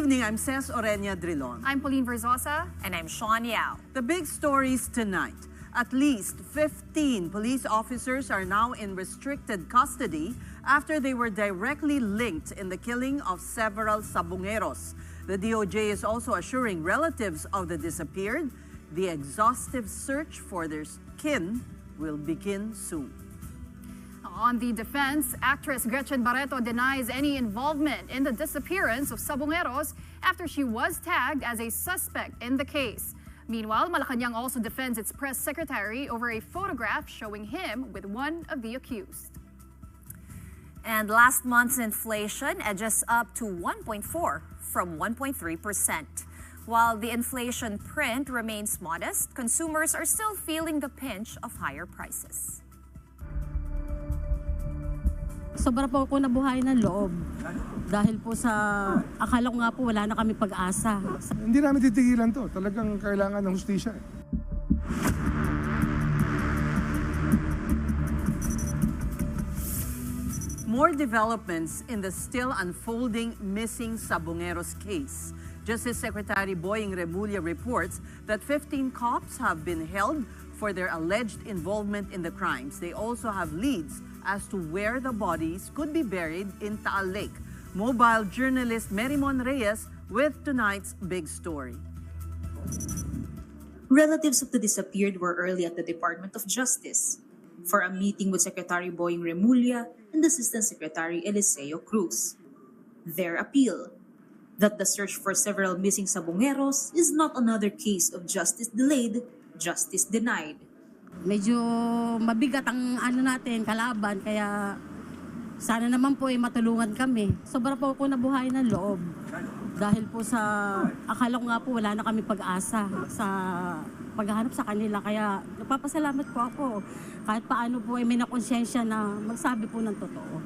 evening, I'm Ces Oreña-Drilon. I'm Pauline Verzosa. And I'm Shawn Yao. The big stories tonight. At least 15 police officers are now in restricted custody after they were directly linked in the killing of several sabungeros. The DOJ is also assuring relatives of the disappeared the exhaustive search for their kin will begin soon. On the defense, actress Gretchen Barretto denies any involvement in the disappearance of sabungeros after she was tagged as a suspect in the case. Meanwhile, Malacanang also defends its press secretary over a photograph showing him with one of the accused. And last month's inflation edges up to 1.4 from 1.3%. While the inflation print remains modest, consumers are still feeling the pinch of higher prices. Sobra po ako nabuhay ng loob. Dahil po sa akala ko nga po wala na kami pag-asa. Hindi namin titigilan to. Talagang kailangan ng hustisya. More developments in the still unfolding missing sabungeros case. Justice Secretary Boying Remulla reports that 15 cops have been held for their alleged involvement in the crimes. They also have leads as to where the bodies could be buried in Taal Lake. Mobile journalist Merimon Reyes with tonight's big story. Relatives of the disappeared were early at the Department of Justice for a meeting with Secretary Boying Remulla and Assistant Secretary Eliseo Cruz. Their appeal that the search for several missing sabungeros is not another case of justice delayed, justice denied. Medyo mabigat ang natin, kalaban, kaya sana naman po ay matulungan kami. Sobra po ako nabuhay ng loob. Dahil po sa akala ko nga po wala na kami pag-asa sa paghahanap sa kanila. Kaya nagpapasalamat po ako. Kahit paano po ay may nakonsensya na magsabi po ng totoo.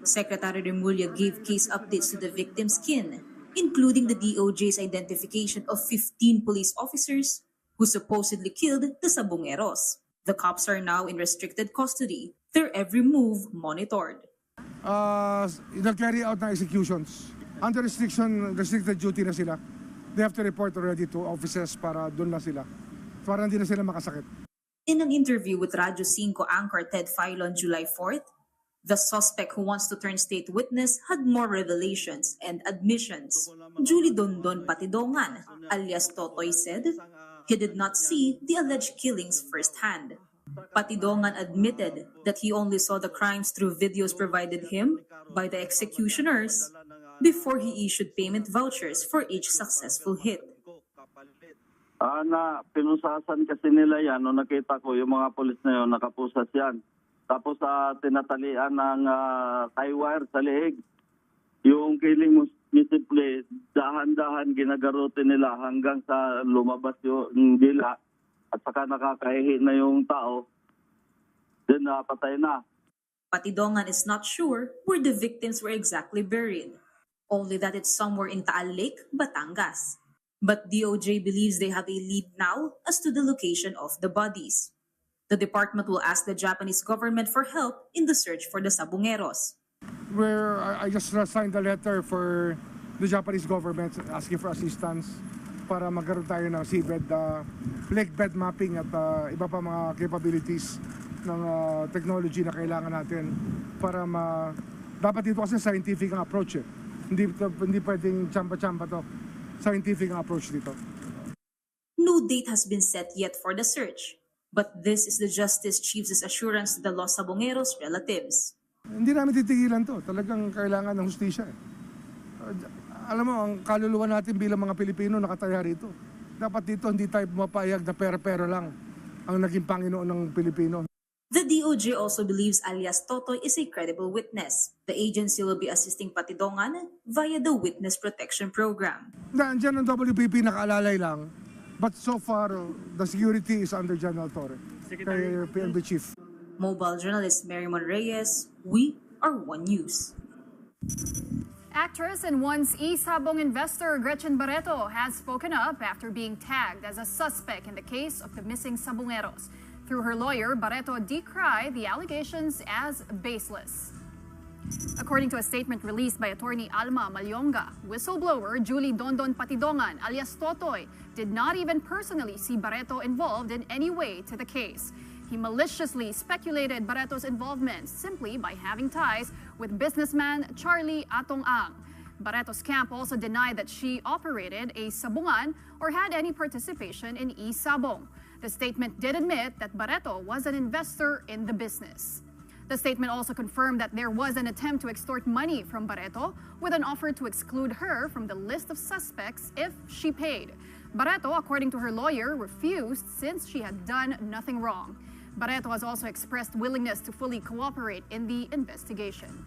Secretary Remulla gave case updates to the victim's kin, including the DOJ's identification of 15 police officers who supposedly killed the sabungeros. The cops are now in restricted custody, their every move monitored. Nag-carry out ng executions. Under restricted duty na sila. They have to report already to officers para doon na sila. Para hindi na sila makasakit. In an interview with Radyo 5 anchor Ted Filon on July 4th, the suspect who wants to turn state witness had more revelations and admissions. Julie Dondon Patidongan, alias Totoy, said he did not see the alleged killings firsthand. Patidongan admitted that he only saw the crimes through videos provided him by the executioners before he issued payment vouchers for each successful hit. Pinusasan kasi nila yan, nung nakita ko yung mga polis na yun, nakapusas yan. Tapos tinatalian ng tie wire sa leeg. Yung killing mo simple, dahan-dahan ginagarote nila hanggang sa lumabas yung dila at saka nakakahihi na yung tao. Then napatay na. Patidongan is not sure where the victims were exactly buried, only that it's somewhere in Taal Lake, Batangas. But DOJ believes they have a lead now as to the location of the bodies. The department will ask the Japanese government for help in the search for the sabungeros. I just signed a letter for the Japanese government asking for assistance para magkaroon tayo ng seabed, lake bed mapping at iba pa mga capabilities ng technology na kailangan natin para dapat dito kasi scientific ang approach eh. Hindi pwedeng chamba-chamba to. Scientific ang approach dito. No date has been set yet for the search, but this is the Justice Chief's assurance to the Los Sabungeros relatives. Hindi namin titigilan to. Talagang kailangan ng hustisya eh. Alam mo, ang kaluluwa natin bilang mga Pilipino nakataya rito. Dapat dito hindi tayo mapayag na pera-pera lang ang naging Panginoon ng Pilipino. The DOJ also believes alias Totoy is a credible witness. The agency will be assisting Patidongan via the Witness Protection Program. Nandiyan ang WPP nakaalalay lang. But so far, the security is under General Torre, kay PNP Chief. Mobile journalist Merimon Reyes, we are One News. Actress and once e-sabong investor Gretchen Barretto has spoken up after being tagged as a suspect in the case of the missing sabungeros. Through her lawyer, Barretto decried the allegations as baseless. According to a statement released by attorney Alma Malyonga, whistleblower Julie Dondon Patidongan alias Totoy did not even personally see Barretto involved in any way to the case. He maliciously speculated Barretto's involvement simply by having ties with businessman Charlie Atong-Ang. Barretto's camp also denied that she operated a sabungan or had any participation in e-sabong. The statement did admit that Barretto was an investor in the business. The statement also confirmed that there was an attempt to extort money from Barretto with an offer to exclude her from the list of suspects if she paid. Barretto, according to her lawyer, refused since she had done nothing wrong. Barretto has also expressed willingness to fully cooperate in the investigation.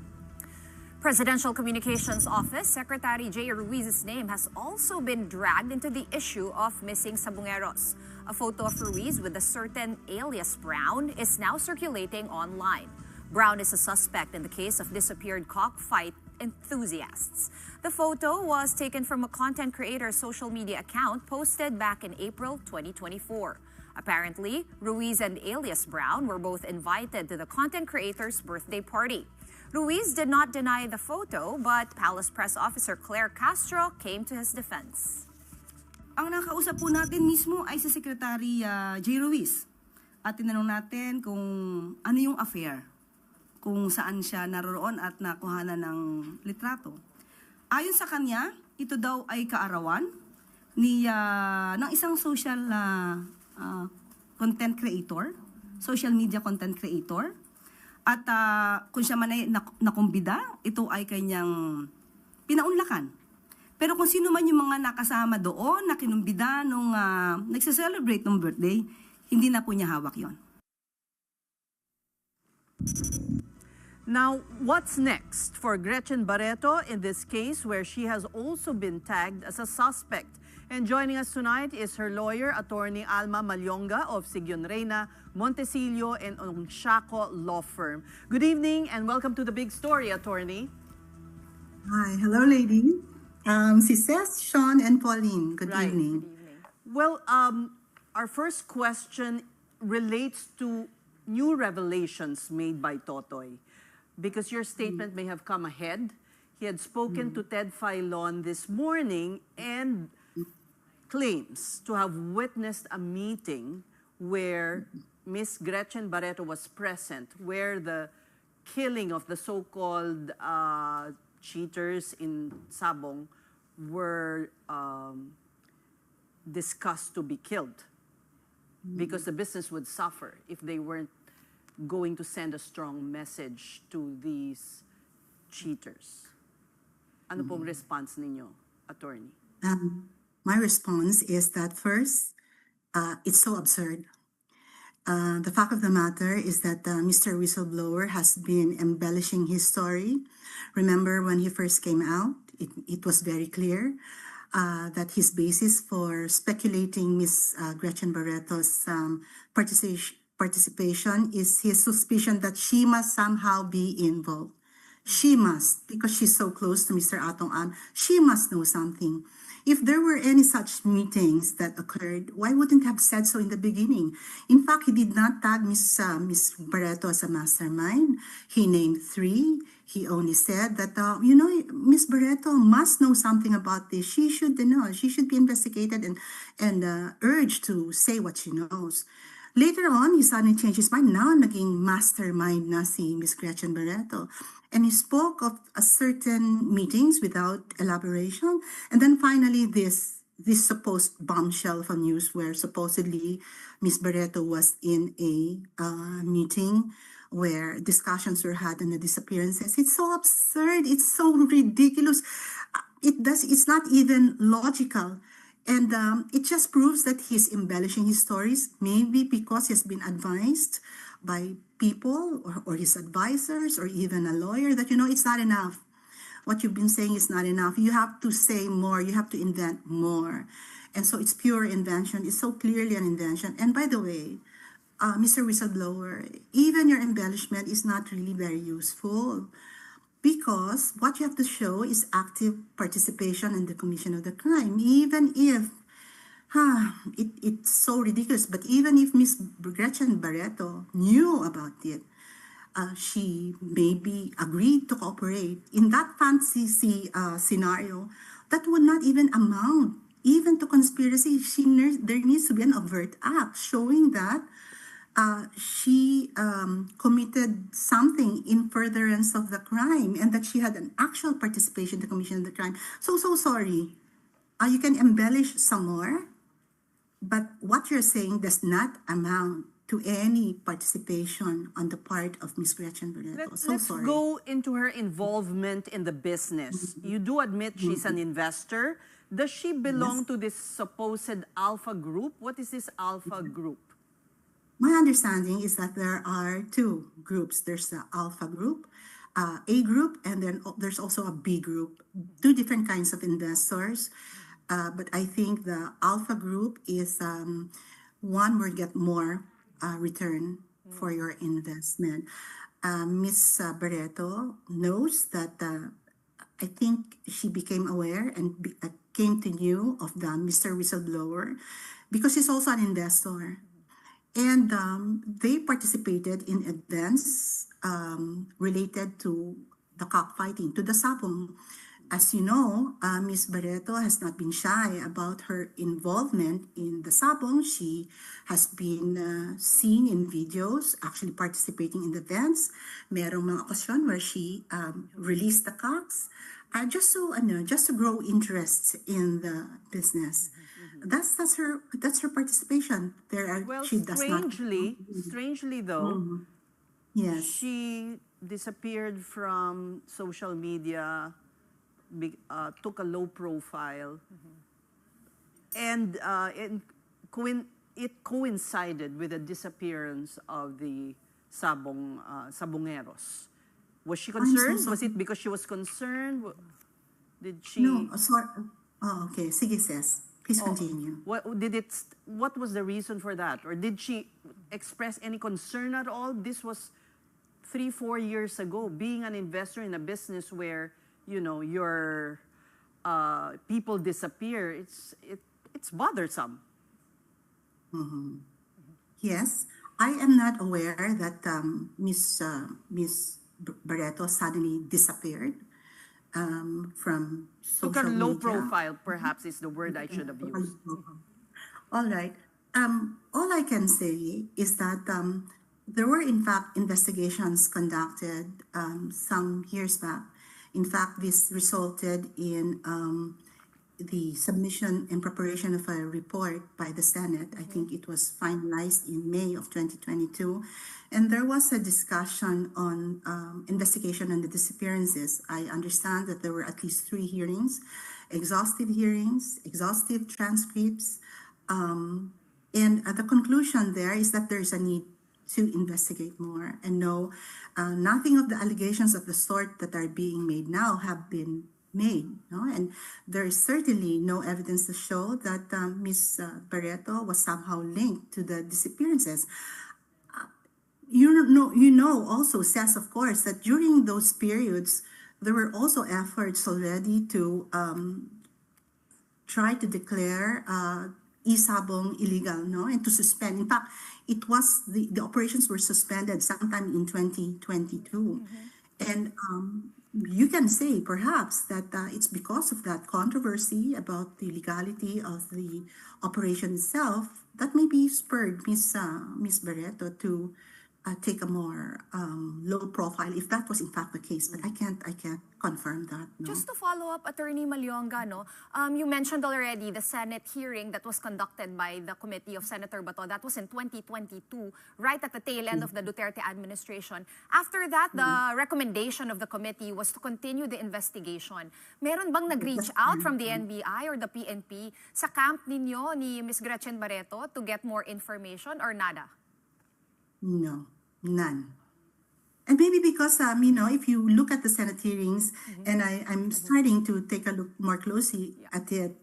Presidential Communications Office Secretary Jay Ruiz's name has also been dragged into the issue of missing sabungeros. A photo of Ruiz with a certain alias Brown is now circulating online. Brown is a suspect in the case of disappeared cockfight enthusiasts. The photo was taken from a content creator's social media account posted back in April 2024. Apparently, Ruiz and alias Brown were both invited to the content creator's birthday party. Ruiz did not deny the photo, but Palace Press Officer Claire Castro came to his defense. Ang nakausap po natin mismo ay si Secretary J. Ruiz. At tinanong natin kung ano yung affair, kung saan siya naroon at nakuhanan ng litrato. Ayon sa kanya, ito daw ay kaarawan ng isang social content creator, social media content creator. At kung siya man ay nakumbida, ito ay kanyang pinaunlakan. Pero kung sino man yung mga nakasama doon, na kinumbida nung nagsa-celebrate ng birthday, hindi na po niya hawak yon. Now, what's next for Gretchen Barretto in this case where she has also been tagged as a suspect? And joining us tonight is her lawyer, attorney Alma Malyonga of Sigyon Reyna, Montecillo and Ongsiaco Law Firm. Good evening and welcome to The Big Story, attorney. Hi, hello lady. Si Ces, Shawn and Pauline, good evening. Good evening. Well, our first question relates to new revelations made by Totoy, because your statement may have come ahead. He had spoken to Ted Filon this morning and claims to have witnessed a meeting where Miss Gretchen Barretto was present, where the killing of the so-called cheaters in Sabong were discussed to be killed because the business would suffer if they weren't going to send a strong message to these cheaters. Ano pong response ninyo, attorney? My response is that first, it's so absurd. The fact of the matter is that Mr. Whistleblower has been embellishing his story. Remember when he first came out, it was very clear that his basis for speculating Miss Gretchen Barretto's participation is his suspicion that she must somehow be involved. She must, because she's so close to Mr. Atong-Ang, she must know something. If there were any such meetings that occurred, why wouldn't have said so in the beginning? In fact, he did not tag Miss Barretto as a mastermind. He named 3. He only said that, Miss Barretto must know something about this. She should know. She should be investigated and urged to say what she knows. Later on, he suddenly changed his mind. Now, naging mastermind na si Miss Gretchen Barretto. And he spoke of a certain meetings without elaboration. And then finally, this supposed bombshell from news where supposedly Miss Barretto was in a meeting where discussions were had on the disappearances. It's so absurd. It's so ridiculous. It's not even logical. And it just proves that he's embellishing his stories, maybe because he's been advised by people or his advisors or even a lawyer that, it's not enough. What you've been saying is not enough. You have to say more. You have to invent more. And so it's pure invention. It's so clearly an invention. And by the way, Mr. Whistleblower, even your embellishment is not really very useful, because what you have to show is active participation in the commission of the crime, even if it's so ridiculous. But even if Miss Gretchen Barretto knew about it, she maybe agreed to cooperate. In that fantasy scenario, that would not even amount even to conspiracy. There needs to be an overt act showing that she committed something in furtherance of the crime and that she had an actual participation in the commission of the crime. So sorry. You can embellish some more, but what you're saying does not amount to any participation on the part of Ms. Gretchen Barretto. Let's go into her involvement in the business. You do admit she's an investor. Does she belong to this supposed Alpha group? What is this Alpha group? My understanding is that there are two groups. There's the Alpha group, A group, and then there's also a B group. Two different kinds of investors. But I think the Alpha group is one where you get more return for your investment. Ms. Barretto knows that I think she became aware and came to know of the Mr. Whistleblower because he's also an investor. And they participated in events related to the cockfighting, to the sabong. As you know, Ms. Barretto has not been shy about her involvement in the sabong. She has been seen in videos, actually participating in the events. Merong mga okasyon where she released the cocks, just to grow interest in the business. That's her participation. Well, she does strangely though, yes, she disappeared from social media. Took a low profile, and it coincided with the disappearance of the sabungeros. Was she concerned? Was it because she was concerned? Did she? No, sorry. Oh, okay. Sige, sis. Please continue. What was the reason for that? Or did she express any concern at all? This was 3-4 years ago. Being an investor in a business where your people disappear, it's bothersome. Yes, I am not aware that Miss Barretto suddenly disappeared from social media. Took a low media. Profile, perhaps, is the word I should have used. All right. All I can say is that there were, in fact, investigations conducted some years back. In fact, this resulted in the submission and preparation of a report by the Senate. I think it was finalized in May of 2022. And there was a discussion on investigation on the disappearances. I understand that there were at least 3 hearings, exhaustive transcripts. And the conclusion there is that there's a need to investigate more. And no, nothing of the allegations of the sort that are being made now have been made. No? And there is certainly no evidence to show that Ms. Barretto was somehow linked to the disappearances. You know also, says, of course, that during those periods, there were also efforts already to try to declare e-sabong illegal, no, and to suspend. In fact, it was the operations were suspended sometime in 2022, and you can say perhaps that it's because of that controversy about the legality of the operation itself that maybe spurred Ms. Barretto to take a more low profile, if that was in fact the case, but I can't confirm that. No? Just to follow up, Attorney Malyonga, you mentioned already the Senate hearing that was conducted by the committee of Senator Bato. That was in 2022, right at the tail end of the Duterte administration. After that, the recommendation of the committee was to continue the investigation. Meron bang nag-reach out from the NBI or the PNP sa camp ninyo ni Ms. Gretchen Barretto to get more information or nada? No, none. And maybe because, if you look at the Senate hearings, and I'm starting to take a look more closely at it,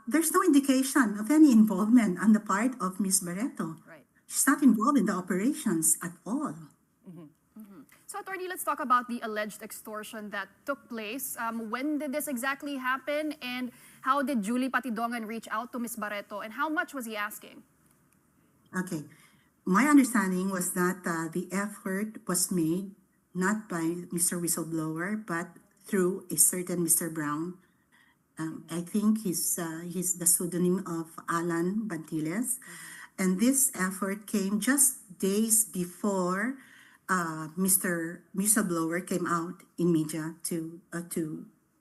there's no indication of any involvement on the part of Ms. Barretto. Right. She's not involved in the operations at all. So, Attorney, let's talk about the alleged extortion that took place. When did this exactly happen, and how did Julie Patidongan reach out to Ms. Barretto, and how much was he asking? Okay. my understanding was that the effort was made not by Mr. Whistleblower, but through a certain Mr. Brown. I think he's the pseudonym of Alan Bantiles. And this effort came just days before Mr. Whistleblower came out in media to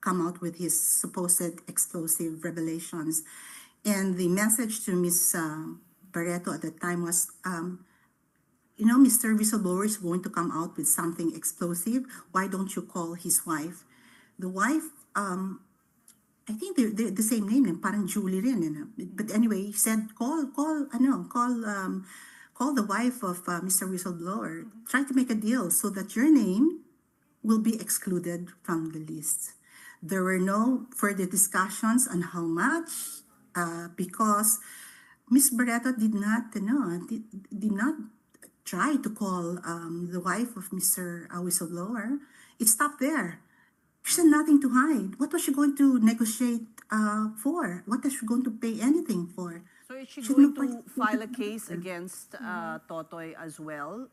come out with his supposed explosive revelations. And the message to Ms. Barretto at the time was, Mr. Whistleblower is going to come out with something explosive. Why don't you call his wife? The wife, I think they're the same name, parang Julie rin. But anyway, he said, call the wife of Mr. Whistleblower. Try to make a deal so that your name will be excluded from the list. There were no further discussions on how much, because Ms. Barretto did not try to call the wife of Mr. Whistleblower. It stopped there. She had nothing to hide. What was she going to negotiate for? What was she going to pay anything for? So is she going to file a case against Totoy as well,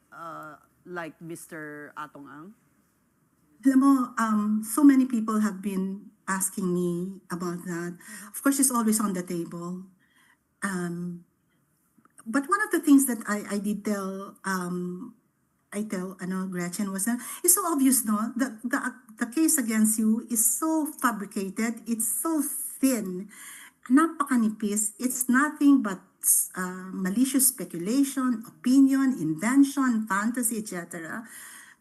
like Mr. Atong Ang? Alam mo, so many people have been asking me about that. Of course, it's always on the table. But one of the things that I did tell Gretchen was that it's so obvious, no? The case against you is so fabricated, it's so thin, napakanipis. It's nothing but malicious speculation, opinion, invention, fantasy, etc.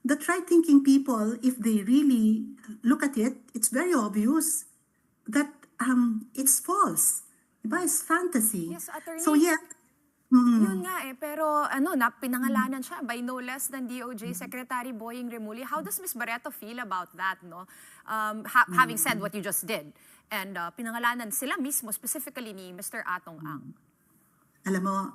The right-thinking people, if they really look at it, it's very obvious that it's false. Diba? It's fantasy. Yes, attorney. So yeah. Yun nga pero pinangalanan siya by no less than DOJ Secretary Boying Remulla. How does Ms. Barretto feel about that, no? Having said what you just did, and pinangalanan sila mismo, specifically ni Mr. Atong Ang. Alam mo,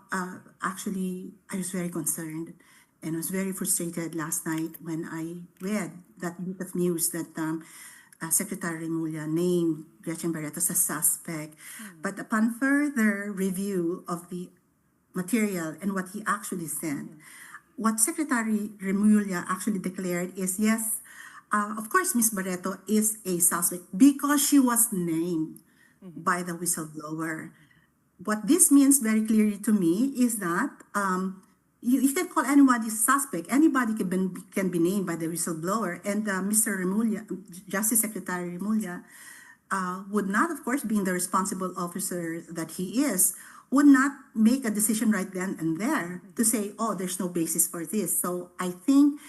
actually, I was very concerned and was very frustrated last night when I read that bit of news that Secretary Remulla named Gretchen Barretto as a suspect. But upon further review of the material and what he actually said, what Secretary Remulla actually declared is, yes, of course, Ms. Barretto is a suspect because she was named by the whistleblower. What this means very clearly to me is that you can call anybody suspect. Anybody can be named by the whistleblower. And Mr. Remulla, Justice Secretary Remulla, would not, of course, being the responsible officer that he is, would not make a decision right then and there to say, oh, there's no basis for this. So I think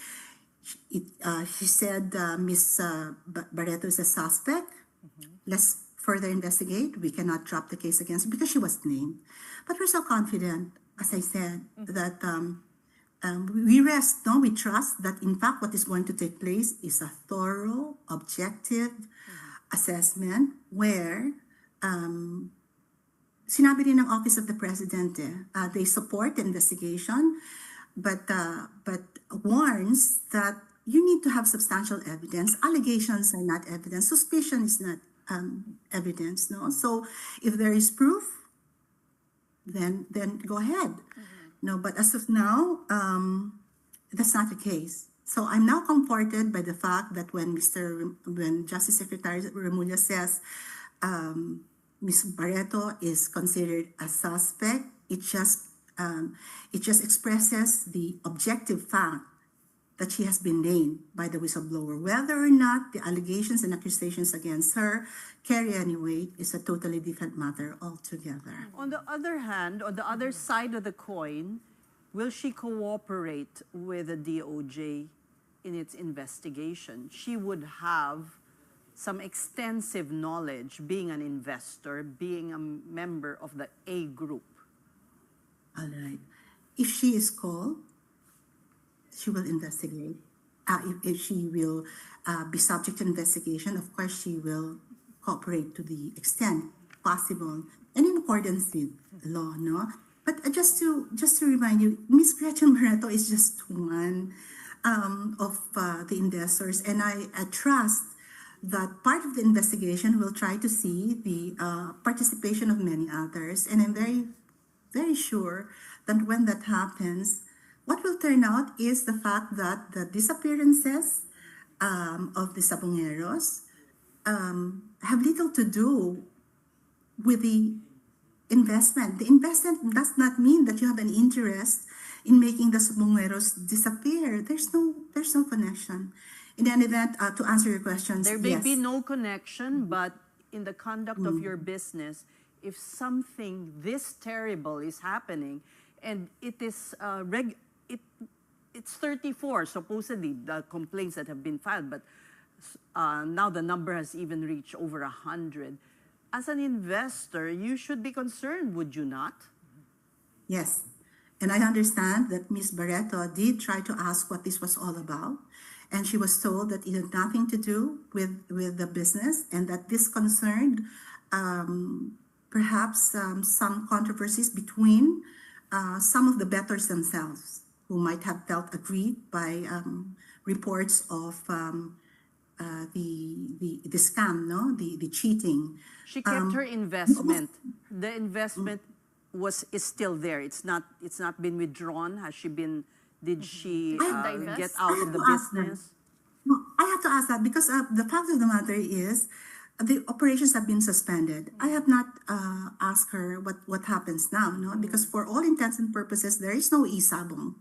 she said Ms. Barretto is a suspect. Let's further investigate. We cannot drop the case against her because she was named. But we're so confident, as I said, that we trust that in fact what is going to take place is a thorough, objective assessment where sinabi rin ng Office of the President, they support the investigation, but warns that you need to have substantial evidence. Allegations are not evidence. Suspicion is not evidence. No, so if there is proof, then go ahead. No, but as of now, that's not the case. So I'm now comforted by the fact that when Justice Secretary Remulla says Ms. Barretto is considered a suspect, it just expresses the objective fact that she has been named by the whistleblower. Whether or not the allegations and accusations against her carry any weight is a totally different matter altogether. On the other hand, on the other side of the coin, will she cooperate with the DOJ in its investigation? She would have some extensive knowledge, being an investor, being a member of the A group. All right. If she is called, she will investigate. If she will be subject to investigation, of course she will cooperate to the extent possible and in accordance with law, no? But just to remind you, Ms. Gretchen Barretto is just one of the investors, and I trust that part of the investigation will try to see the participation of many others, and I'm very, very sure that when that happens, what will turn out is the fact that the disappearances of the sabungeros have little to do with the investment. The investment does not mean that you have an interest in making the sabungeros disappear. There's no connection. In any event, to answer your questions, There may yes. be no connection, but in the conduct of your business, if something this terrible is happening, and it is it's 34 supposedly the complaints that have been filed, but now the number has even reached over 100. As an investor, you should be concerned, would you not? Yes. And I understand that Ms. Barretto did try to ask what this was all about. And she was told that it had nothing to do with the business, and that this concerned perhaps some controversies between some of the bettors themselves, who might have felt aggrieved by reports of the scam, the cheating. She kept her investment. The investment is still there. It's not been withdrawn. Has she been? Did she get out of the business? No, I have to ask that because the fact of the matter is the operations have been suspended. I have not asked her what happens now, because for all intents and purposes, there is no e-sabong.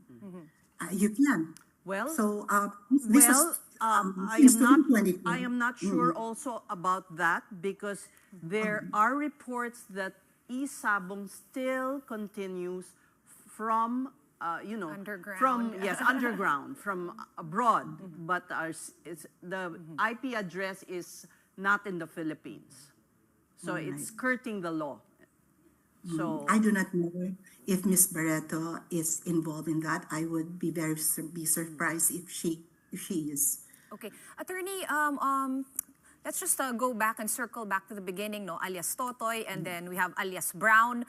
You can. Well, so I am not sure also about that, because there are reports that e-sabong still continues from underground, from abroad, but the IP address is not in the Philippines, so it's skirting the law. So I do not know if Ms. Barretto is involved in that. I would be surprised if she is. Okay, Attorney, let's just go back and circle back to the beginning, alias Totoy, and then we have alias Brown.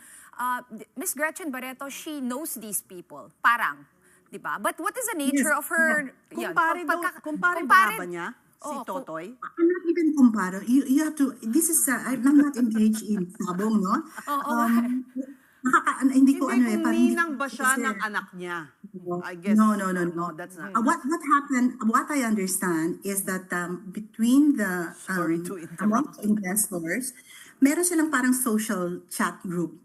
Ms. Gretchen Barretto, she knows these people, parang, di ba? But what is the nature of her... Kumpare ba niya si Totoy? I'm not even kumparo. You have to, this is, I'm not engaged in sabong, no? Hindi ko Hindi, kung ninang ba siya ng anak niya? I guess. No, that's not. What happened, what I understand is that between the among investors, meron silang parang social chat group.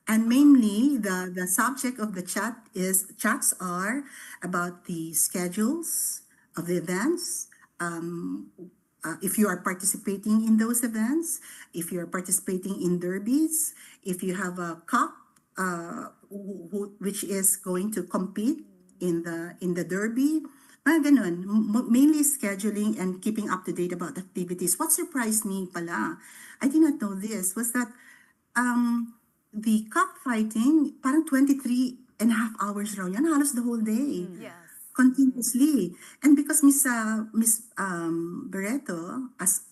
And mainly, the subject of the chats are about the schedules of the events, if you are participating in those events, if you are participating in derbies, if you have a cup which is going to compete in the derby, ganun. Mainly scheduling and keeping up to date about activities. What surprised me pala, I did not know this, was that the cockfighting, parang 23 and a half hours raw yan, halos the whole day. Yes. Continuously. And because Ms. Barretto, as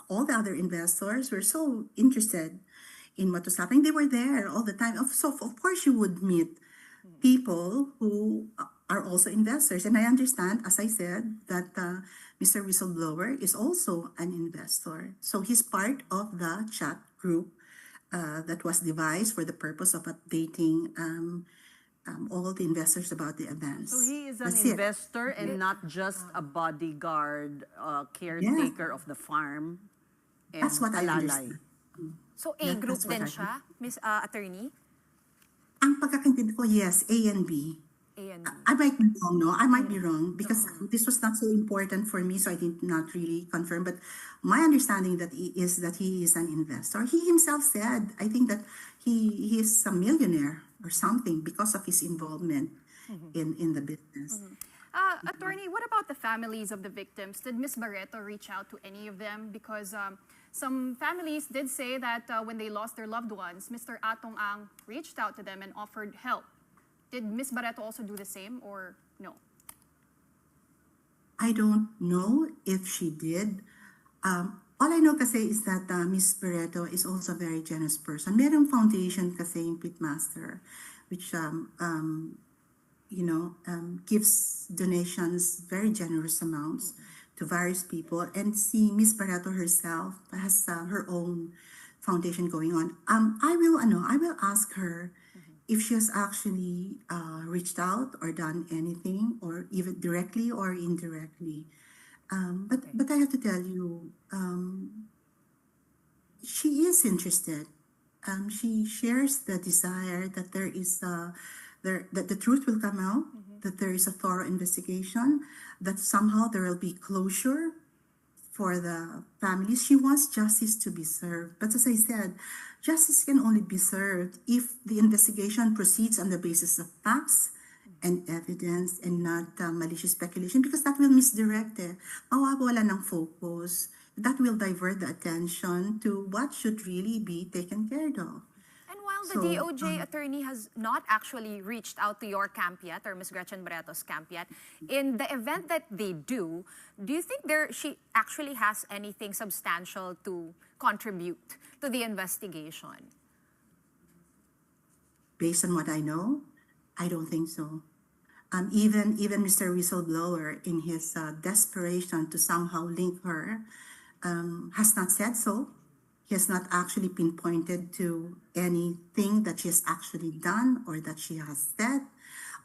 all the other investors, were so interested in what was happening, they were there all the time. So of course you would meet people who are also investors. And I understand, as I said, that Mr. Whistleblower is also an investor. So he's part of the chat group that was devised for the purpose of updating all the investors about the events. So he is an investor and not just a bodyguard, caretaker of the farm. And that's what I understand. So A group din siya, Ms. Attorney? Ang pagkakaintindi ko, yes, A and B. I might be wrong, I might be wrong because this was not so important for me, so I did not really confirm. But my understanding is that he is an investor. He himself said, I think that he is a millionaire or something because of his involvement in the business. Attorney, what about the families of the victims? Did Ms. Barretto reach out to any of them? Because some families did say that when they lost their loved ones, Mr. Atong Ang reached out to them and offered help. Did Ms. Barretto also do the same or no? I don't know if she did. All I know kasi is that Ms. Barretto is also a very generous person. Merong foundation kasi yung Pitmaster, which gives donations, very generous amounts to various people. And Ms. Barretto herself has her own foundation going on. I will ask her if she has actually reached out or done anything, or even directly or indirectly. But I have to tell you, she is interested. She shares the desire that there is that the truth will come out, that there is a thorough investigation, that somehow there will be closure for the families. She wants justice to be served. But as I said, justice can only be served if the investigation proceeds on the basis of facts and evidence and not malicious speculation, because that will misdirect it. Mawawala ng focus. That will divert the attention to what should really be taken care of. And while the DOJ attorney has not actually reached out to your camp yet, or Ms. Gretchen Barretto's camp yet, in the event that they do you think she actually has anything substantial to contribute to the investigation? Based on what I know, I don't think so. Even Mr. Whistleblower, in his desperation to somehow link her, has not said so. He has not actually pinpointed to anything that she has actually done or that she has said.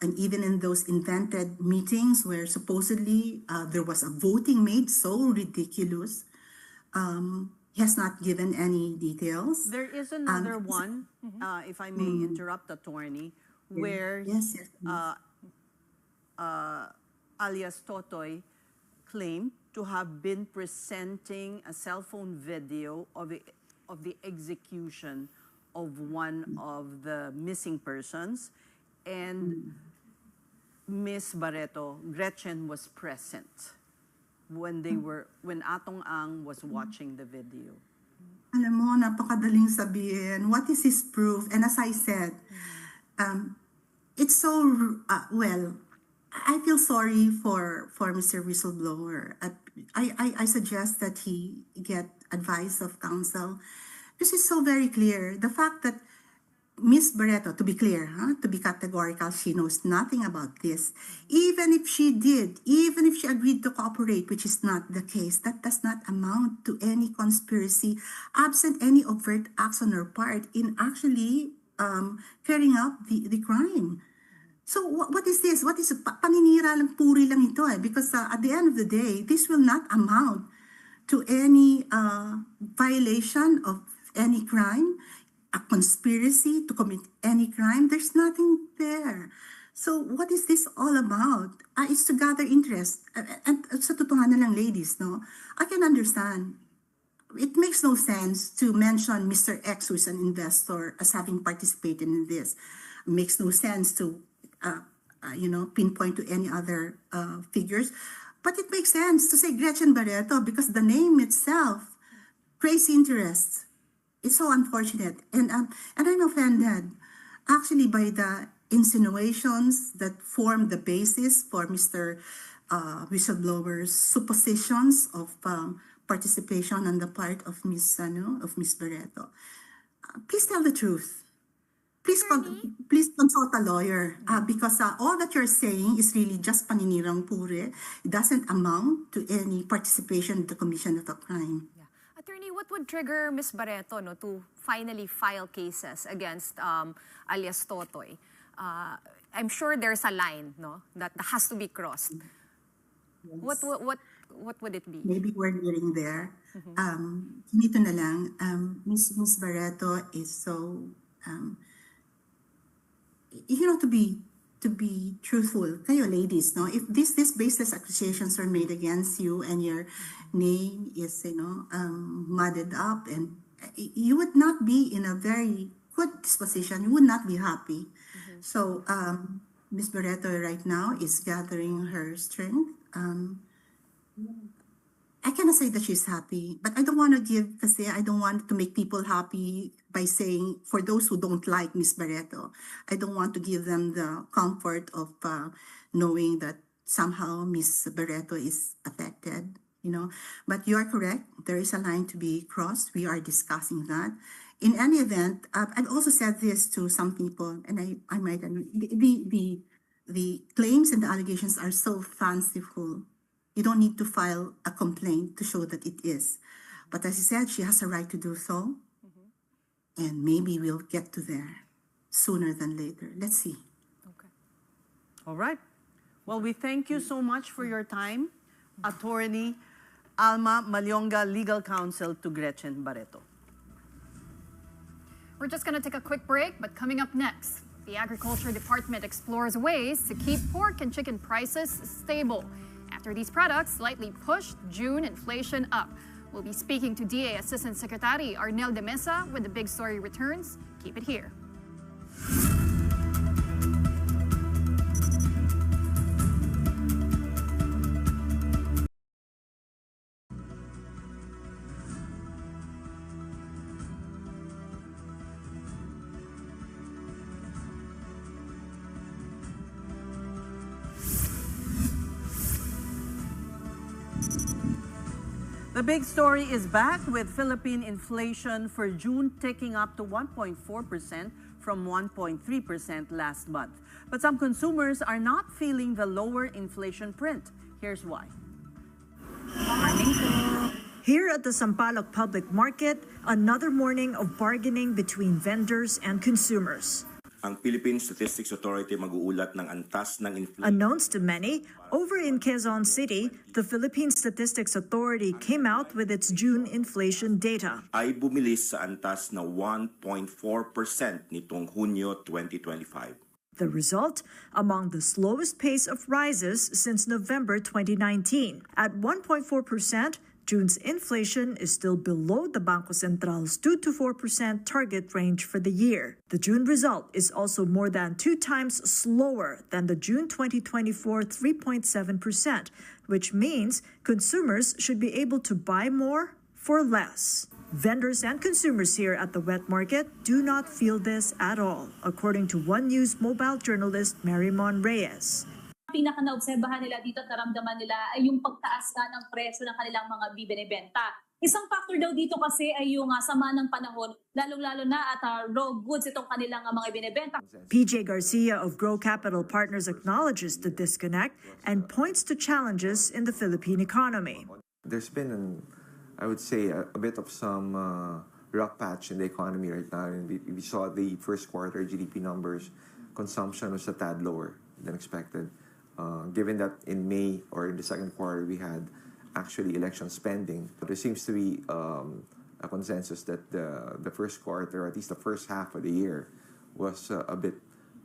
And even in those invented meetings where supposedly there was a voting made so ridiculous, he has not given any details. There is another one, if I may interrupt, attorney, where Yes. alias Totoy claimed to have been presenting a cell phone video of the execution of one of the missing persons, and Ms. Barretto, Gretchen, was present when Atong Ang was watching the video. Alam mo, napakadaling sabihin. What is his proof? And as I said, it's so, I feel sorry for Mr. Whistleblower. I suggest that he get advice of counsel. This is so very clear. The fact that Ms. Barretto, to be clear, to be categorical, she knows nothing about this. Even if she did, even if she agreed to cooperate, which is not the case, that does not amount to any conspiracy, absent any overt acts on her part in actually carrying out the crime. So what is this? What is paninira lang, puri lang ito eh? Because at the end of the day, this will not amount to any violation of any crime, a conspiracy to commit any crime. There's nothing there. So what is this all about? It's to gather interest. And sa totohanan lang, ladies, no? I can understand. It makes no sense to mention Mr. X, who is an investor, as having participated in this. It makes no sense to pinpoint to any other figures. But it makes sense to say Gretchen Barretto because the name itself creates interest. It's so unfortunate. And I'm offended actually by the insinuations that form the basis for Mr. Whistleblower's suppositions of participation on the part of Ms. Barretto. Please tell the truth. Please consult a lawyer because all that you're saying is really just paninirang pure. It doesn't amount to any participation in the commission of a crime. Yeah. Attorney, what would trigger Ms. Barretto to finally file cases against alias Totoy? I'm sure there's a line that has to be crossed. Yes. What would it be? Maybe we're nearing there. Nito na lang, Ms. Barretto is so... to be truthful, kayo ladies, no? If these baseless accusations are made against you and your name is, mudded up, and you would not be in a very good disposition. You would not be happy. So, Ms. Barretto right now is gathering her strength. I cannot say that she's happy, but I don't want to make people happy by saying, for those who don't like Ms. Barretto, I don't want to give them the comfort of knowing that somehow Ms. Barretto is affected, But you are correct. There is a line to be crossed. We are discussing that. In any event, I've also said this to some people, and I might agree. The claims and the allegations are so fanciful. You don't need to file a complaint to show that it is. But as I said, she has a right to do so. And maybe we'll get to there sooner than later. Let's see. All right. Well, we thank you so much for your time, Attorney Alma Malyonga, Legal Counsel to Gretchen Barretto. We're just going to take a quick break, but coming up next, the Agriculture Department explores ways to keep pork and chicken prices stable after these products slightly pushed June inflation up. We'll be speaking to DA Assistant Secretary Arnel de Mesa when the big story returns. Keep it here. The big story is back with Philippine inflation for June ticking up to 1.4% from 1.3% last month. But some consumers are not feeling the lower inflation print. Here's why. Here at the Sampaloc Public Market, another morning of bargaining between vendors and consumers. Ang Philippine Statistics Authority mag-uulat ng antas ng inflation. Unknowns to many, over in Quezon City, the Philippine Statistics Authority came out with its June inflation data. Ay bumilis sa antas na 1.4% nitong Hunyo 2025. The result, among the slowest pace of rises since November 2019. At 1.4%, June's inflation is still below the Bangko Central's 2 to 4% target range for the year. The June result is also more than 2 times slower than the June 2024 3.7%, which means consumers should be able to buy more for less. Vendors and consumers here at the wet market do not feel this at all, according to One News mobile journalist Marymon Reyes. Pinaka-naobserbahan nila dito at naramdaman nila ay yung pagtaas na ng presyo ng kanilang mga bibinibenta. Isang factor daw dito kasi ay yung sama ng panahon, lalong-lalo na at raw goods itong kanilang mga ibinibenta. PJ Garcia of Grow Capital Partners acknowledges the disconnect and points to challenges in the Philippine economy. There's been, I would say, a bit of some rough patch in the economy right now. And we saw the first quarter GDP numbers, consumption was a tad lower than expected. Given that in May or in the second quarter we had actually election spending, but there seems to be a consensus that the first quarter, or at least the first half of the year, was a bit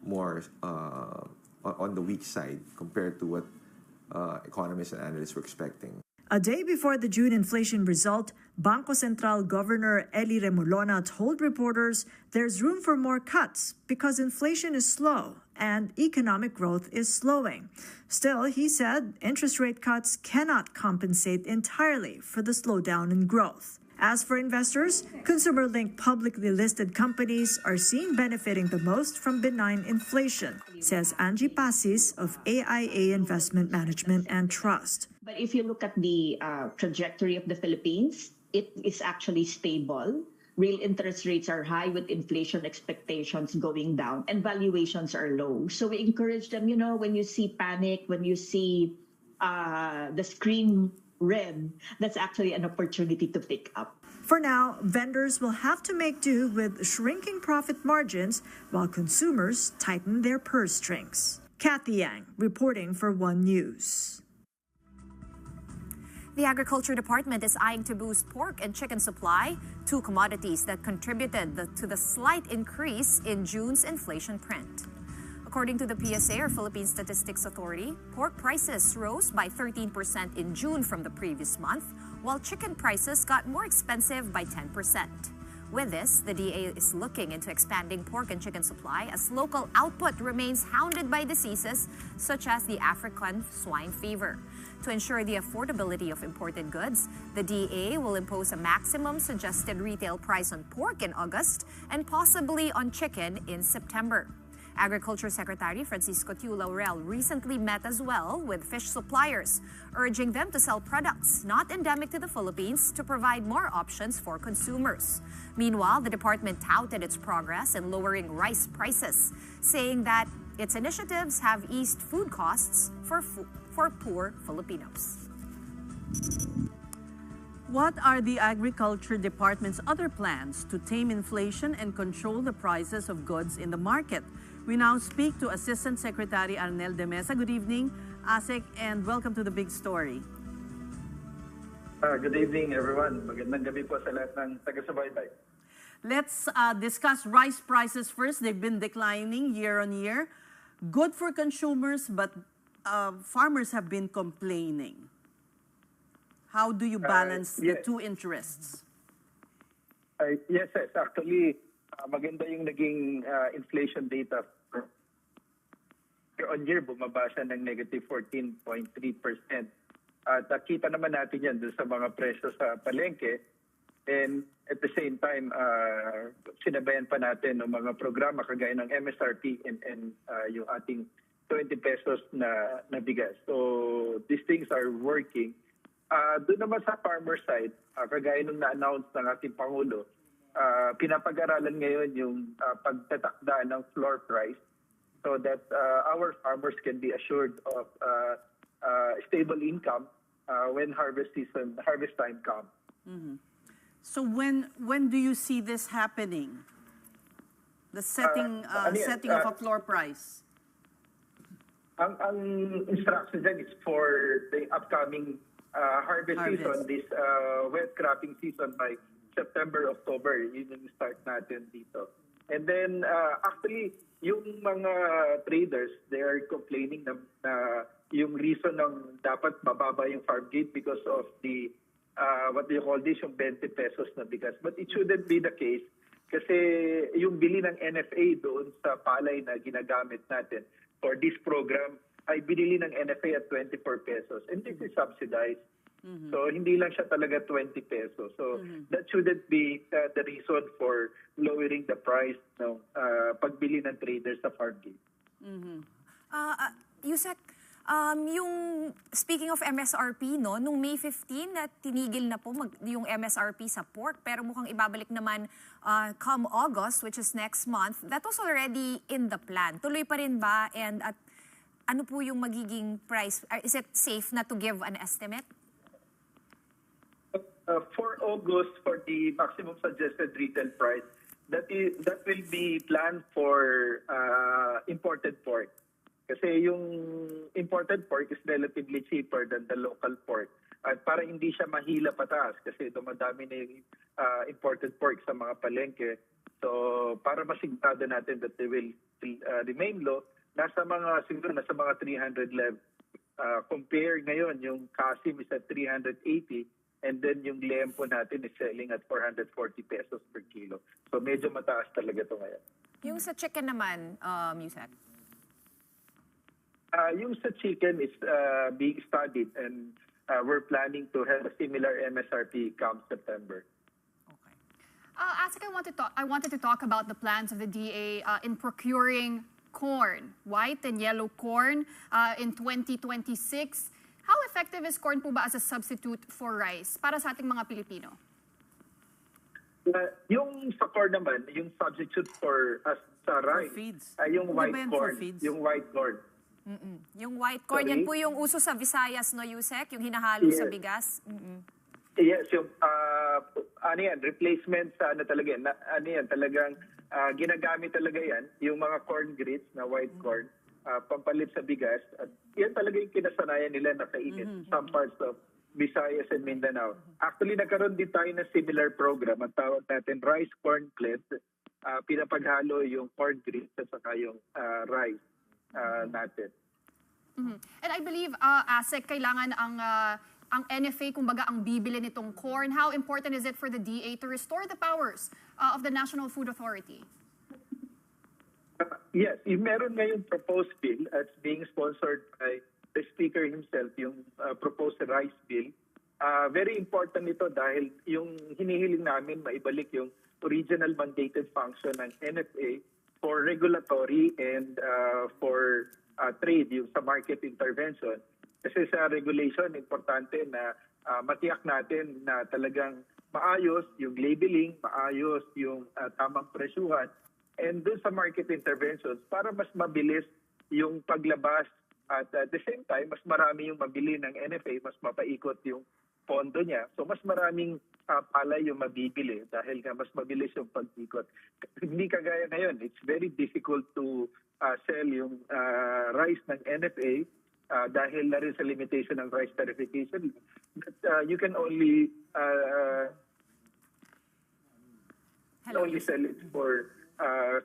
more on the weak side compared to what economists and analysts were expecting. A day before the June inflation result, Bangko Central Governor Eli Remolona told reporters there's room for more cuts because inflation is slow and economic growth is slowing. Still, he said interest rate cuts cannot compensate entirely for the slowdown in growth. As for investors, consumer-linked publicly listed companies are seen benefiting the most from benign inflation, says Angie Pasis of AIA Investment Management and Trust. But if you look at the trajectory of the Philippines, it is actually stable. Real interest rates are high with inflation expectations going down and valuations are low. So we encourage them, when you see panic, when you see the screen red, that's actually an opportunity to pick up. For now, vendors will have to make do with shrinking profit margins while consumers tighten their purse strings. Kathy Yang, reporting for One News. The Agriculture Department is eyeing to boost pork and chicken supply, two commodities that contributed to the slight increase in June's inflation print. According to the PSA, or Philippine Statistics Authority, pork prices rose by 13% in June from the previous month, while chicken prices got more expensive by 10%. With this, the DA is looking into expanding pork and chicken supply as local output remains hounded by diseases such as the African swine fever. To ensure the affordability of imported goods, the DA will impose a maximum suggested retail price on pork in August and possibly on chicken in September. Agriculture Secretary Francisco Tiu Laurel recently met as well with fish suppliers, urging them to sell products not endemic to the Philippines to provide more options for consumers. Meanwhile, the department touted its progress in lowering rice prices, saying that its initiatives have eased food costs for poor Filipinos. What are the Agriculture Department's other plans to tame inflation and control the prices of goods in the market? We now speak to Assistant Secretary Arnel de Mesa. Good evening, ASEC, and welcome to the big story. Good evening, everyone. Magandang gabi po sa lahat ng taga-subaybay. Let's discuss rice prices first. They've been declining year on year. Good for consumers, but farmers have been complaining. How do you balance the two interests? Yes. Actually, maganda yung naging inflation data. Year on year, bumaba siya ng negative 14.3%. At nakita naman natin yan dun sa mga presyo sa palengke. And at the same time, sinabayan pa natin ng mga programa kagaya ng MSRP and yung ating 20 pesos na bigas. So these things are working. Doon naman sa farmer side, kagaya nung na-announce ng ating Pangulo, pinapag-aralan ngayon yung pagtatakda ng floor price so that our farmers can be assured of stable income when harvest time comes. Mm-hmm. So when do you see this happening? The setting of a floor price. Ang instruction dyan is for the upcoming harvest season, this wet cropping season by September, October. Yun yung start natin dito. And then actually, yung mga traders, they are complaining na yung reason ng dapat mababa yung farm gate because of the what do you call this, yung 20 pesos na bigas. But it shouldn't be the case kasi yung bili ng NFA doon sa palay na ginagamit natin for this program ay binili ng NFA at 24 pesos. And this is subsidized. Mm-hmm. So hindi lang siya talaga 20 pesos. So that shouldn't be the reason for lowering the price ng pagbili ng traders sa farm gate. Mm-hmm. Yusek, yung speaking of MSRP, no, nung May 15 na tinigil na po yung MSRP sa pork, pero mukhang ibabalik naman come August, which is next month. That was already in the plan. Tuloy pa rin ba? And at ano po yung magiging price? Is it safe na to give an estimate? For August, for the maximum suggested retail price, that will be planned for imported pork. Kasi yung imported pork is relatively cheaper than the local pork. At para hindi siya mahila pataas kasi dumadami na yung imported pork sa mga palengke. So para masigurado natin that they will remain low, nasa mga 300 level. Compare ngayon, yung Kasim is at 380 and then yung Lempo natin is selling at 440 pesos per kilo. So medyo mataas talaga ito ngayon. Yung sa chicken naman, Yusek? Yung sa chicken is being studied and we're planning to have a similar MSRP come September. Okay. Asik, I wanted to talk about the plans of the DA in procuring corn, white and yellow corn in 2026. How effective is corn po ba as a substitute for rice para sa ating mga Pilipino? Yung sa corn naman, yung substitute for sa rice, yung white corn. Yung white corn. Yung white corn, yan po yung uso sa Visayas, no, Yusek? Yung hinahalo sa bigas? Yes, yung replacement sa talaga yan. Talagang ginagamit talaga yan, yung mga corn grits na white corn, pampalit sa bigas. At yan talaga yung kinasanayan nila na kainin some parts of Visayas and Mindanao. Actually, nagkaroon din tayo ng similar program. Ang tawag natin rice corn blend. Pinapaghalo yung corn grits at saka yung rice natin. And I believe, ASEC, kailangan ang NFA, kumbaga ang bibili nitong corn. How important is it for the DA to restore the powers of the National Food Authority? Yes, meron ngayong proposed bill that's being sponsored by the Speaker himself, yung proposed rice bill. Very important ito dahil yung hinihiling namin maibalik yung original mandated function ng NFA for regulatory and for trade, yung sa market intervention. Kasi sa regulation, importante na matiyak natin na talagang maayos yung labeling, maayos yung tamang presyuhan, and dun sa market interventions para mas mabilis yung paglabas at at the same time, mas marami yung mabili ng NFA, mas mapaikot yung pondo niya. So mas maraming palay yung mabibili dahil nga mas mabilis yung pag-ikot. Hindi kagaya ngayon, it's very difficult to sell yung rice ng NFA dahil na rin sa limitation ng rice tariffication. But you can only sell it for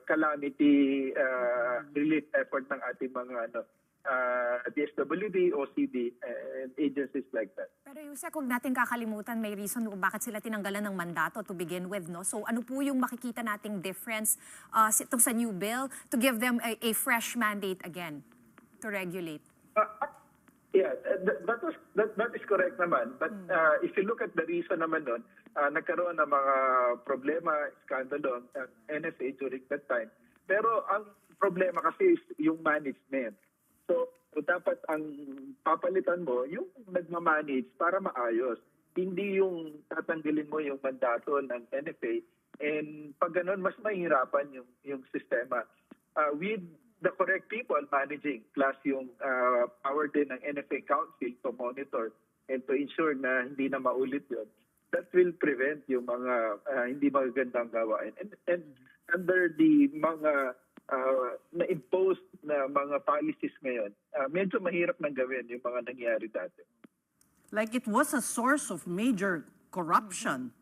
calamity relief effort ng ating mga DSWD, OCD, and agencies like that. Pero Yusek, huwag natin kakalimutan, may reason kung bakit sila tinanggalan ng mandato to begin with, no? So ano po yung makikita nating difference itong sa new bill to give them a fresh mandate again to regulate? Yeah, that is correct naman. But if you look at the reason naman doon, nagkaroon ng mga problema, skandalo ng NFA during that time. Pero ang problema kasi is yung management. So dapat ang papalitan mo yung nagmamanage para maayos. Hindi yung tatanggalin mo yung mandato ng NFA. And pag ganun, mas mahirapan yung sistema. With the correct people managing, plus yung power din ng NFA Council to monitor and to ensure na hindi na maulit yun, that will prevent yung mga hindi magagandang gawain. And under the mga na-impose na mga policies ngayon, medyo mahirap nang gawin yung mga nangyari dati. Like it was a source of major corruption.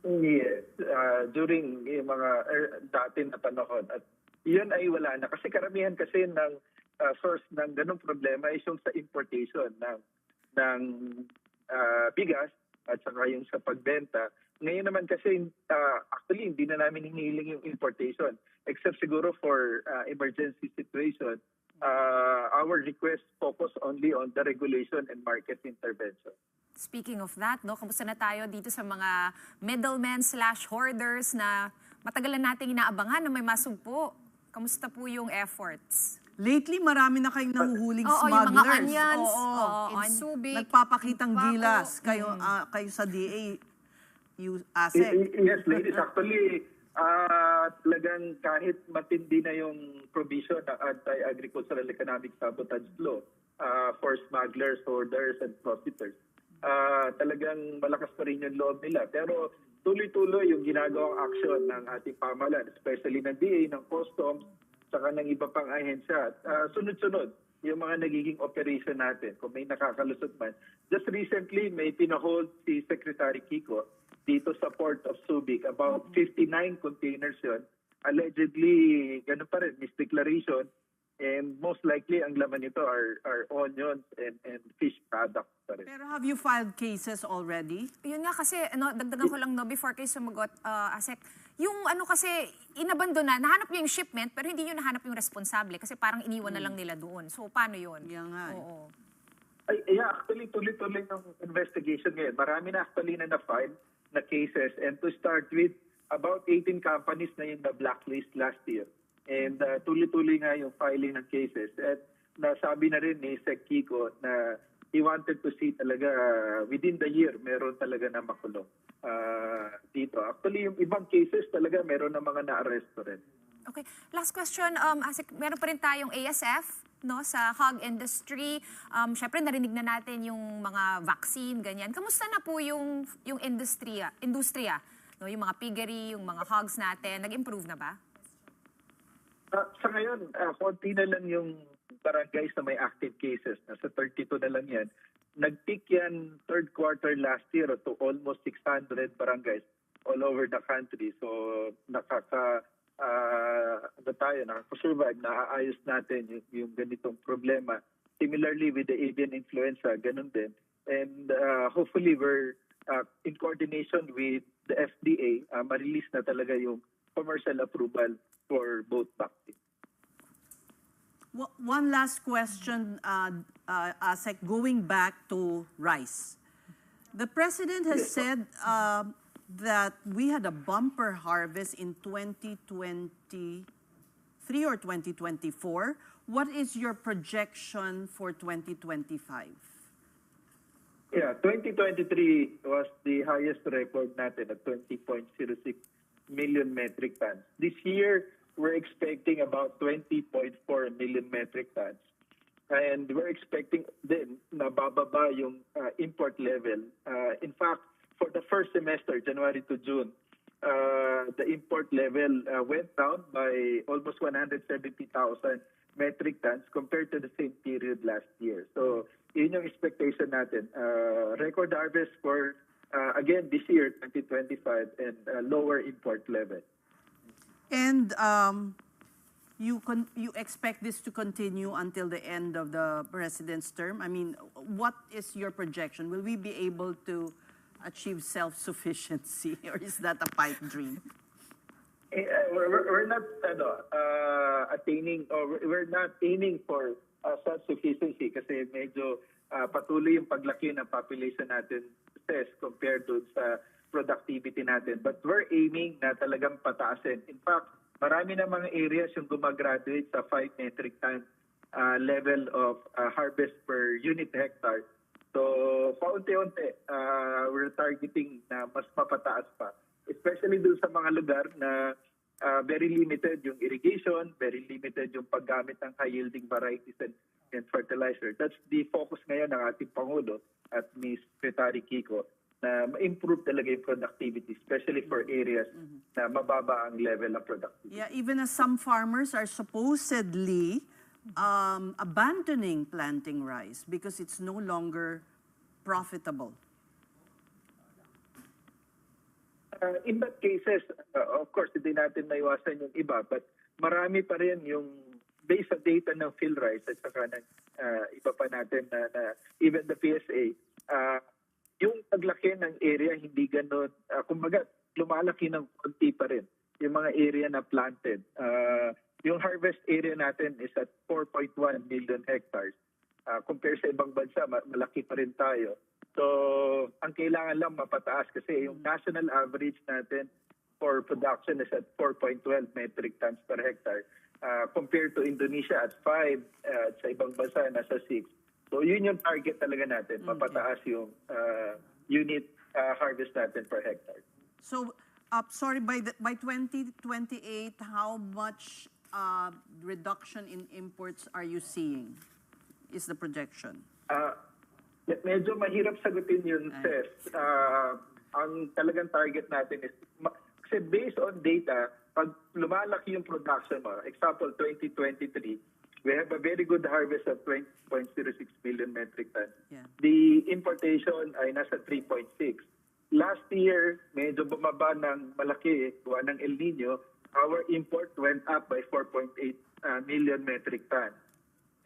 Yes, during yung mga dati na panahon. At yun ay wala na. Kasi karamihan kasi ng source ng ganong problema is yung sa importation ng bigas at saka yung sa pagbenta. Ngayon naman kasi actually hindi na namin hinihiling yung importation except siguro for emergency situation. Our request focus only on the regulation and market intervention. Speaking of that, no, kamusta na tayo dito sa mga middlemen/hoarders na matagal na nating inaabangan na may masugpo? Kamusta po yung efforts? Lately, marami na kayong nahuhuling smugglers. Yung mga onions, Oo. in Subic, Nagpapakitang gilas. Kayo sa DA, ASEC. Yes, ladies. Actually, talagang kahit matindi na yung provision ng Anti-Agricultural Economic Sabotage Law for smugglers, hoarders, and profiteers, talagang malakas pa rin yung loob nila. Pero tuloy-tuloy yung ginagawang aksyon ng ating pamahalaan, especially ng DA, ng Customs, saka ng iba pang ahensya. Sunod-sunod yung mga nagiging operation natin kung may nakakalusot man. Just recently, may pinahold si Secretary Kiko dito sa Port of Subic. About 59 containers yun. Allegedly, ganun pa rin, misdeclaration. And most likely, ang laman nito are onions and fish products pa rin. Pero have you filed cases already? Yun nga kasi, dagdagan ko lang before kayo sumagot, Asek, yung kasi, inabandona, nahanap niya yung shipment, pero hindi yun nahanap yung responsable kasi parang iniwan na lang nila doon. So, paano yun? Yan nga. Oo. Yeah, actually, tuloy-tuloy ng investigation ngayon. Marami na actually na-file na cases. And to start with, about 18 companies na yung na-blacklist last year. And tuloy-tuloy nga yung filing ng cases. At nasabi na rin ni Sec Kiko na he wanted to see talaga within the year, meron talaga na makulong dito. Actually, yung ibang cases talaga meron na mga na-arresto rin. Okay. Last question, Asik, meron pa rin tayong ASF, no, sa hog industry. Syempre, narinig na natin yung mga vaccine, ganyan. Kamusta na po yung industriya, no, yung mga piggery, yung mga hogs natin, nag-improve na ba? Sa ngayon, konti na lang yung barangays na may active cases. Nasa 32 na lang yan. Nag-peak yan third quarter last year to almost 600 barangays all over the country. So, nakaka-survive, naaayos natin yung ganitong problema. Similarly with the avian influenza, ganun din. And hopefully we're in coordination with the FDA, ma-release na talaga yung commercial approval for both vaccines. One last question, Asek, going back to rice. The President has said that we had a bumper harvest in 2023 or 2024. What is your projection for 2025? Yeah, 2023 was the highest record natin at 20.06 million metric tons. This year, we're expecting about 20.4 million metric tons. And we're expecting din na bababa yung import level. In fact, for the first semester, January to June, the import level went down by almost 170,000 metric tons compared to the same period last year. So, yun yung expectation natin. Record harvest for, again, this year, 2025, and lower import level. And you expect this to continue until the end of the president's term? I mean, what is your projection? Will we be able to achieve self-sufficiency, or is that a pipe dream? We're not attaining, or we're not aiming for self-sufficiency kasi medyo patuloy yung paglaki ng population natin compared to sa productivity natin. But we're aiming na talagang pataasin. In fact, marami na mga areas yung gumagraduate sa 5 metric ton level of harvest per unit hectare. So, paunti-unti, we're targeting na mas mapataas pa. Especially dun sa mga lugar na very limited yung irrigation, very limited yung paggamit ng high-yielding varieties and fertilizer. That's the focus ngayon ng ating Pangulo at ni Secretary Kiko, na ma-improve talaga yung productivity, especially for areas na mababa ang level of productivity. Yeah, even as some farmers are supposedly abandoning planting rice because it's no longer profitable. In that cases, of course, hindi natin maiwasan yung iba, but marami pa rin yung based sa data ng field rice at saka ng iba pa natin na even the PSA, yung paglaki ng area hindi ganun, kumbaga lumalaki ng konti pa rin yung mga area na planted. Yung harvest area natin is at 4.1 million hectares. Compared sa ibang bansa, malaki pa rin tayo. So, ang kailangan lang mapataas kasi yung national average natin for production is at 4.12 metric tons per hectare. Compared to Indonesia at 5, sa ibang bansa nasa 6. So, yun yung target talaga natin, mapataas yung unit harvest natin per hectare. So, sorry, by 2028, how much reduction in imports are you seeing? Is the projection? Medyo mahirap sagutin yun, Ces. Ang talagang target natin is, kasi based on data, pag lumalaki yung production mo, example 2023, we have a very good harvest of 20.06 million metric tons. Yeah. The importation ay nasa 3.6. Last year, medyo bumaba ng malaki, gawa ng El Nino, our import went up by 4.8 million metric tons.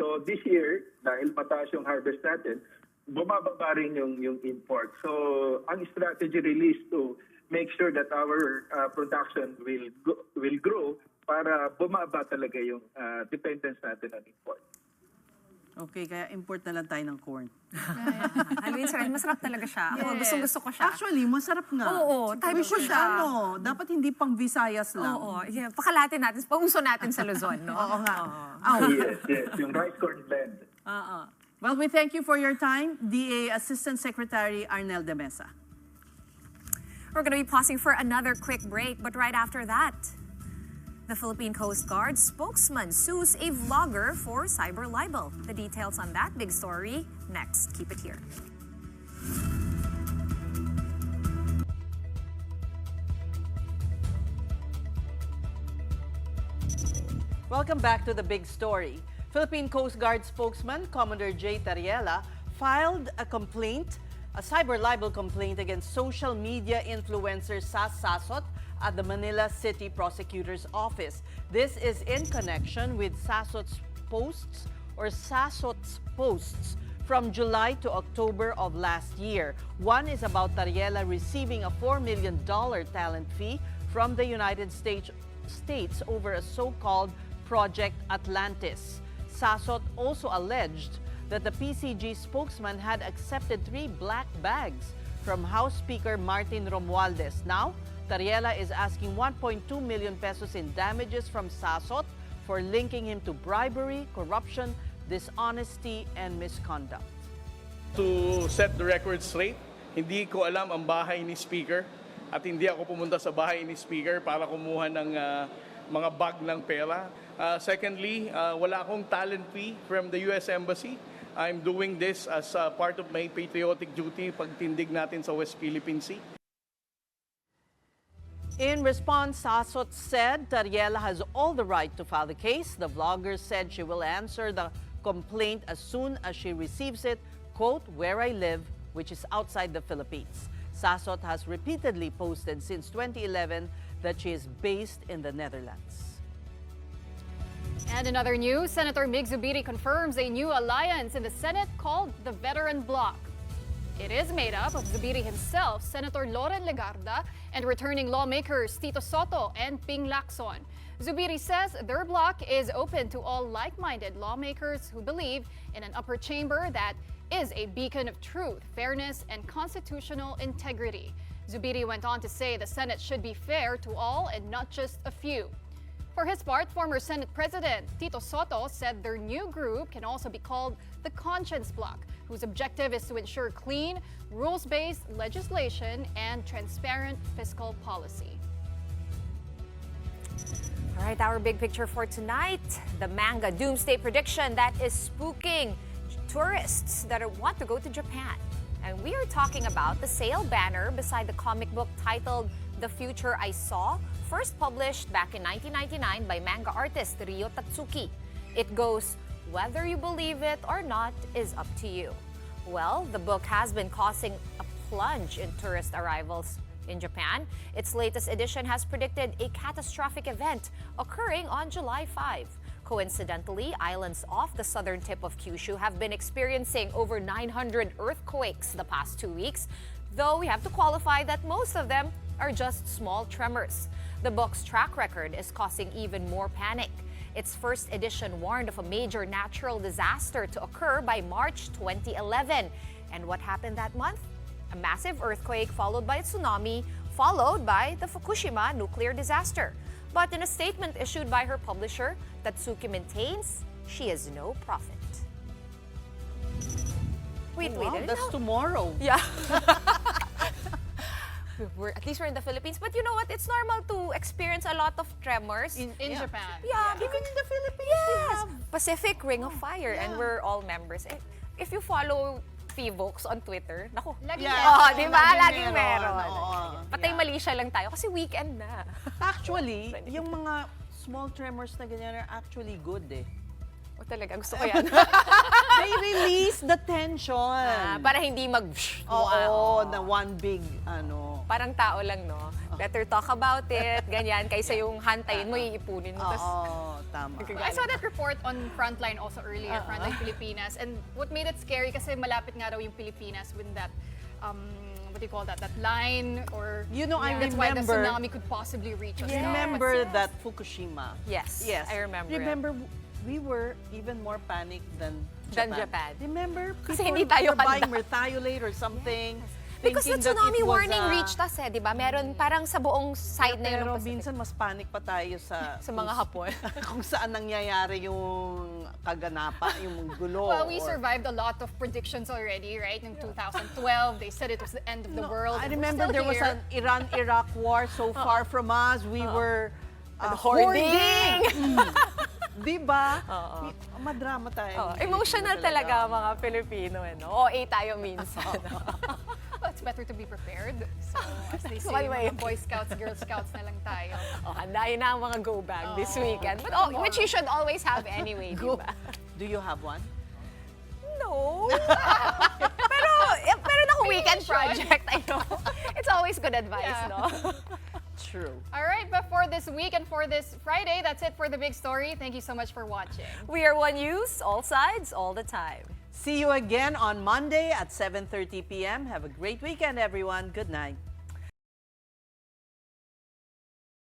So this year, dahil mataas yung harvest natin, bumababa rin yung import. So ang strategy really is to make sure that our production will grow para bumaba talaga yung dependence natin on import. Okay, kaya import na lang tayo ng corn. Alvin, sir, masarap talaga siya. Ako, gustong-gusto ko siya. Actually, masarap nga. Oo, type ko siya. Dapat hindi pang Visayas lang. Oo, yeah. Pakalatin natin, pauso natin sa Luzon, no? Oo nga. Yes, yung rice corn blend. Well, we thank you for your time, DA Assistant Secretary Arnel de Mesa. We're going to be pausing for another quick break, but right after that, the Philippine Coast Guard spokesman sues a vlogger for cyber libel. The details on that big story next. Keep it here. Welcome back to the big story. Philippine Coast Guard spokesman Commodore J. Tariela filed a cyber libel complaint against social media influencer Sas Sasot at the Manila City Prosecutor's Office. This is in connection with Sasot's posts from July to October of last year. One is about Tariela receiving a $4 million talent fee from the United States over a so-called Project Atlantis. Sasot also alleged that the PCG spokesman had accepted 3 black bags from House Speaker Martin Romualdez. Now, Tariela is asking 1.2 million pesos in damages from Sasot for linking him to bribery, corruption, dishonesty, and misconduct. To set the record straight, hindi ko alam ang bahay ni Speaker at hindi ako pumunta sa bahay ni Speaker para kumuha ng mga bag ng pera. Secondly, wala akong talent fee from the US Embassy. I'm doing this as part of my patriotic duty pagtindig natin sa West Philippine Sea. In response, Sasot said Tariela has all the right to file the case. The vlogger said she will answer the complaint as soon as she receives it, quote, where I live, which is outside the Philippines. Sasot has repeatedly posted since 2011 that she is based in the Netherlands. And in other news, Senator Mig Zubiri confirms a new alliance in the Senate called the Veteran Bloc. It is made up of Zubiri himself, Senator Loren Legarda, and returning lawmakers Tito Soto and Ping Lacson. Zubiri says their bloc is open to all like-minded lawmakers who believe in an upper chamber that is a beacon of truth, fairness, and constitutional integrity. Zubiri went on to say the Senate should be fair to all and not just a few. For his part, former Senate President Tito Soto said their new group can also be called the Conscience Bloc, whose objective is to ensure clean, rules-based legislation and transparent fiscal policy. All right, our big picture for tonight, the Manga doomsday prediction that is spooking tourists that want to go to Japan. And we are talking about the sale banner beside the comic book titled The Future I Saw, first published back in 1999 by manga artist Ryo Tatsuki. It goes, whether you believe it or not is up to you. Well, the book has been causing a plunge in tourist arrivals in Japan. Its latest edition has predicted a catastrophic event occurring on July 5. Coincidentally, islands off the southern tip of Kyushu have been experiencing over 900 earthquakes the past 2 weeks, though we have to qualify that most of them are just small tremors. The book's track record is causing even more panic. Its first edition warned of a major natural disaster to occur by March 2011. And what happened that month? A massive earthquake followed by a tsunami, followed by the Fukushima nuclear disaster. But in a statement issued by her publisher, Tatsuki maintains she is no prophet. Wait, Wow, didn't that's know- tomorrow. Yeah. At least we're in the Philippines. But you know what? It's normal to experience a lot of tremors. In Japan. Yeah, Even in the Philippines, we yes. have. Pacific Ring of Fire, and we're all members. If you follow Fivox on Twitter, naku. Laging Di ba? Laging meron. Oo. Patay mali siya lang tayo kasi weekend na. Actually, yung mga small tremors na ganyan are actually good eh. O talaga, gusto ko yan. They release the tension. Para hindi mag... Oo, na one big, Parang tao lang, no? Better talk about it, ganyan, kaysa yung hantayin mo, iipunin mo. Oo, tama. I saw that report on Frontline also earlier, Frontline Pilipinas. And what made it scary kasi malapit nga daw yung Pilipinas with that, what do you call that line? Or You know, I that's why the remember- tsunami could possibly reach us. now. Remember But that Fukushima? Yes, I remember it. Remember, we were even more panicked than Japan. Remember? Kasi People hindi tayo were buying handa. Merthiolate or something. Because the thinking that tsunami it was, warning reached us di ba? Meron parang sa buong side na yun. Pero minsan mas panic pa tayo sa mga Hapon. kung saan nangyayari yung kaganapa, yung gulo. Well, we survived a lot of predictions already, right? In 2012, they said it was the end of the world. I and we're remember still there was here. an Iran-Iraq war so far from us. We were hoarding. Diba? Madrama tayo. Emotional talaga mga Pilipino. OA tayo minsan. Well, it's better to be prepared. So, as they say, Anyway. mga Boy Scouts, Girl Scouts na lang tayo. Handayin na ang mga go bag this weekend. But which you should always have anyway, di ba? Do you have one? No. pero meron akong weekend project, I know. It's always good advice, no? True. All right, but for this week and for this Friday, that's it for the big story. Thank you so much for watching. We are One News, all sides, all the time. See you again on Monday at 7:30 p.m. Have a great weekend, everyone. Good night.